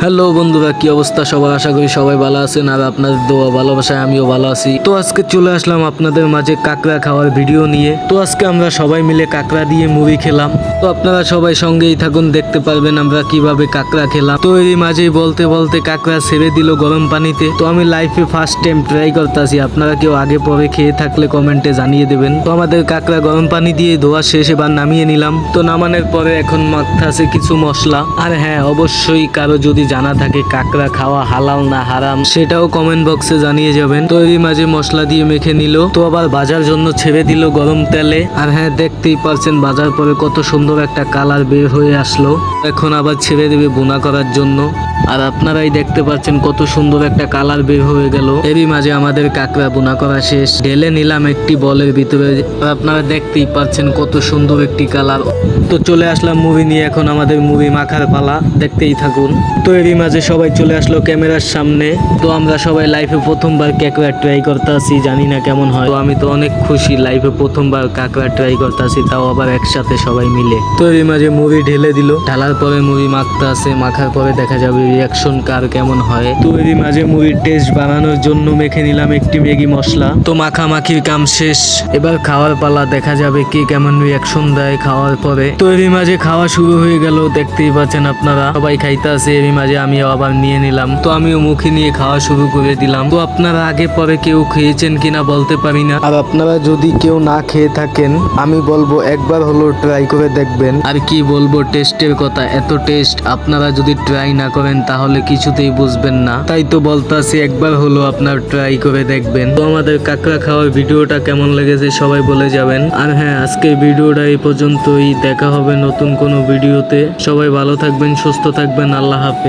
Hello বন্ধুরা, কি অবস্থা সবার? আশা করি সবাই ভালো আছেন আর আপনাদের দোয়া ভালোবাসায় আমিও ভালো আছি। তো আজকে চলে আসলাম আপনাদের মাঝে কাঁকড়া খাওয়ার ভিডিও নিয়ে। তো আজকে আমরা সবাই মিলে কাঁকড়া দিয়ে মুড়ি খেলাম। তো আপনারা সবাই সঙ্গেই থাকুন, দেখতে পারবেন আমরা কিভাবে কাঁকড়া খেলাম। তো এরই মাঝেই বলতে বলতে কাঁকড়া ছেড়ে দিল গরম পানিতে। তো আমি লাইফে ফার্স্ট টাইম ট্রাই করতেছি, আপনারা কেউ আগে পরে খেয়ে থাকলে কমেন্টে জানিয়ে দেবেন। তো আমাদের কাঁকড়া গরম পানি দিয়ে ধোয়া শেষ, এবার নামিয়ে নিলাম। তো নামানোর পরে এখন মাখতে কিছু মশলা। আর হ্যাঁ, অবশ্যই কারো যদি জানা থাকে কাঁকড়া খাওয়া হালাল না হারাম, সেটাও কমেন্ট বক্সে জানিয়ে যাবেন। তো এরই মাঝে মশলা দিয়ে মেখে নিল। তো আবার ভাজার জন্য ছেড়ে দিল গরম তেলে। আর হ্যাঁ, দেখতেই পারছেন ভাজার পরে কত সুন্দর একটা কালার বের হয়ে আসলো। এখন আবার ছেড়ে দেবে বোনা করার জন্য। আর আপনারাই দেখতে পাচ্ছেন কত সুন্দর একটা কালার বের হয়ে গেল। এরই মাঝে আমাদের কাঁকড়া বোনা করা শেষ, ঢেলে নিলাম একটি বলের ভিতরে। আপনারা দেখতেই পাচ্ছেন কত সুন্দর একটি কালার। তো চলে আসলাম মুভি নিয়ে, এখন আমাদের মুভি মাখার পালা, দেখতেই থাকুন। তো এরই মাঝে সবাই চলে আসলো ক্যামেরার সামনে। তো আমরা সবাই লাইফে প্রথমবার কাঁকড়া ট্রাই করতে আসি, জানি না কেমন হয়। তো আমি তো অনেক খুশি, লাইফে প্রথমবার কাঁকড়া ট্রাই করতে আসি, তাও আবার একসাথে সবাই মিলে। তো এরই মাঝে মুভি ঢেলে দিল, ঢালার পরে মুভি মাখতে আসে, মাখার পরে দেখা যাবে রিয়াকশন কার কেমন হয়। তো এরই মাঝে মুভির টেস্ট বানানোর জন্য মেখে নিলাম একটি ম্যাগি মশলা। তো মাখামাখির কাম শেষ, এবার খাওয়ার পালা, দেখা যাবে কে কেমন রিয়াকশন দেয় খাওয়ার পরে। তো এরই মাঝে খাওয়া শুরু হয়ে গেল, দেখতেই পাচ্ছেন আপনারা সবাই খাইতে আছে। এরই মাঝে আমিও আবার নিয়ে নিলাম। তো আমিও মুখে নিয়ে খাওয়া শুরু করে দিলাম। তো আপনারা আগে পরে কেউ খেয়েছেন কিনা বলতে পারি না, আর আপনারা যদি কেউ না খেয়ে থাকেন আমি বলবো একবার হলো ট্রাই করে দেখবেন। আর কি বলবো টেস্টের কথা, এত টেস্ট, আপনারা যদি ট্রাই না করেন তাহলে কিছুতেই বুঝবেন না। তাই তো বলতাছি একবার হলো আপনার ট্রাই করে দেখবেন। তো আমাদের কাঁকড়া খাওয়ার ভিডিওটা কেমন লেগেছে সবাই বলে যাবেন। আর হ্যাঁ, আজকের ভিডিওটা এই পর্যন্তই, দেখা হবে নতুন কোনো ভিডিওতে। সবাই ভালো থাকবেন, সুস্থ থাকবেন, আল্লাহ হাফেজ।